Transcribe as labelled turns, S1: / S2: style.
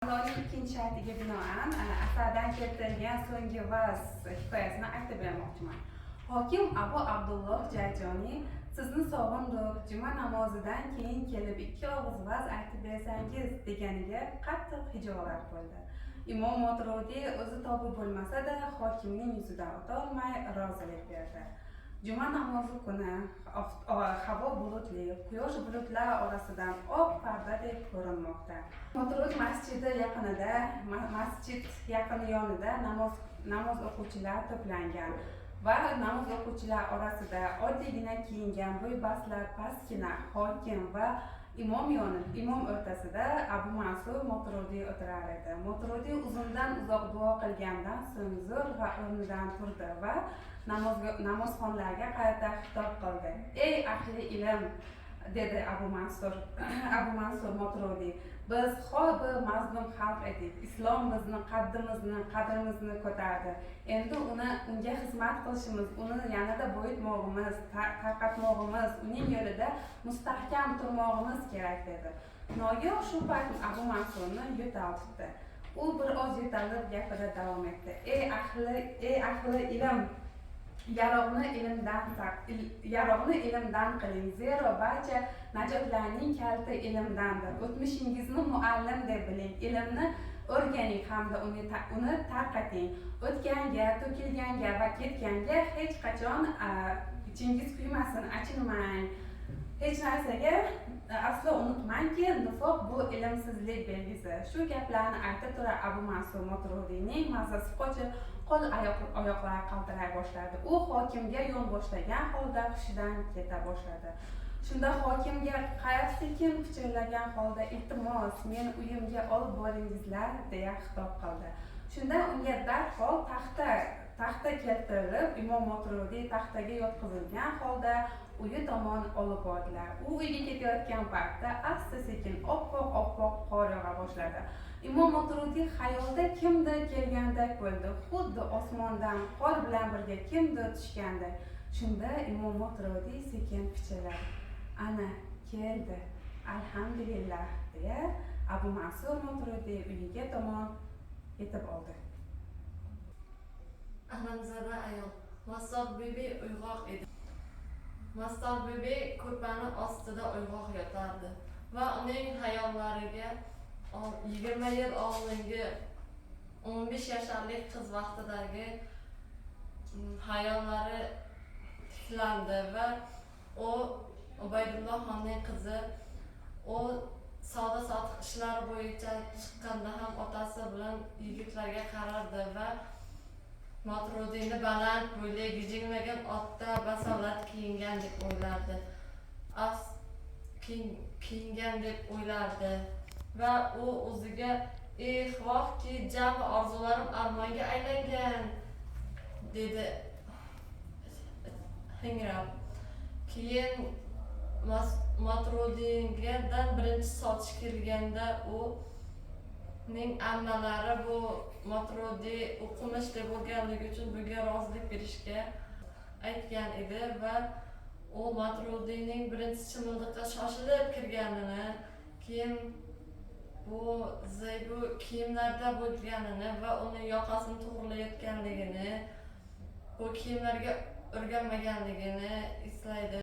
S1: Mavloning ikkinchi shartiga binoan asardan keltirilgan so'nggi vaz hikoyasini aytib bermoqchiman. Hokim Abu Abdulloh Jayjoniy sizni sog'indik, juma namozidan keyin kelib ikki og'iz vaz aytib bersangiz deganiga qattiq hijolat bo'ldi. Imom Moturodiy o'zi tobi bo'lmasa-da hokimning yuzidan o'tolmay rozilik berdi. Juma namozi kuni havo bulutli, quyosh bulutlar orasidan oq pardadek ko'rinmoqda. Moturod masjidi yaqinida, masjid yaqini yonida namoz o'quvchilar to'plangan va namoz o'quvchilar orasida oddiygina kiyingan bo'ybastlar pastgina hokim va imom o'rtasida Abu Mansur Moturodiy o'tirar edi. Moturodiy uzundan uzoq duo qilgandan so'ng zo'rg'a o'rnidan turdi va namozxonlarga qarata xitob qildi. Ey ahli ilm, dedi Abu Mansur Moturodiy, biz bir mazlum xalq edik. Islom bizni qadrimizni ko'tardi. Endi unga xizmat qilishimiz, uni yanada boyitmog'imiz, tarqatmog'imiz, uning yo'lida mustahkam turmog'imiz kerak dedi. Nogoh shu payt Abu Mansurni yo'taltdi. U bir oz yo'talib gapida davom etdi. Ey ahli ilm, yaroqni ilmdan qiling, zero barcha najotlarning kaliti ilmdandir. O'tmishingizni muallim deb biling, ilmni o'rganing hamda uni tarqating. O'tganga, to'kilganga va ketganga hech qachon ichingiz kuymasin, achinmang. Hech narsaga aslo unutmangki, nifoq bu ilmsizlik belgisi. Shu gaplarni aytib turib Abu Mansur Moturodiyning mazasi qochib, qo'l oyoqlari qaltiray boshladi. U hokimga yo'l boshlagan holda hushidan keta boshladi. Shunda hokimga qarab sekin pichirlagan holda, iltimos, meni uyimga olib boringizlar, deya xitob qildi. Shunda unga darhol taxta keltirilib, Imom Moturodiy taxtaga yotqizilgan holda uyi tomon olib bordilar. U uyga ketayotgan paytda asta-sekin oppoq qor yog'a boshladi. Imom Moturodiy xayolda kimdir kelgandek bo'ldi, xuddi osmondan qor bilan birga kimdir tushgandek. Shunda Imom Moturodiy sekin pichirladi. Ana keldi, alhamdulillah, deya Abu Mansur Moturodiy uyiga tomon yetib oldi.
S2: Alamzada ayol Mastor bibi uyg'oq edi. Mastor bibi ko'rpani ostida uyg'oq yotardi va uning xayollariga 20 yil oldingi 15 yoshlik qiz vaqtidagi xayollari tiklandi va u Ubaydulloh xonning qizi, u savdo sotiq ishlari bo'yicha chiqqanda ham otasi bilan yigitlarga qarardi va Moturodiyni baland bo'yli, gijinglagan otda basolat kiyingan deb o'ylardi va u o'ziga vohki jami orzularim armonga aylangan, dedi hingrab. Keyin Moturodiydan birinchi sotish kelganda uning ammalari bu Moturodiy o'qimishli bo'lganligi uchun bunga rozilik berishga aytgan edi va u Moturodiyning birinchi chimildiqqa shoshilib kirganini, keyin bu zaybu kiyimlarda bo'lganini va uni yoqasini to'g'rilayotganligini, bu kiyimlarga o'rganmaganligini eslaydi.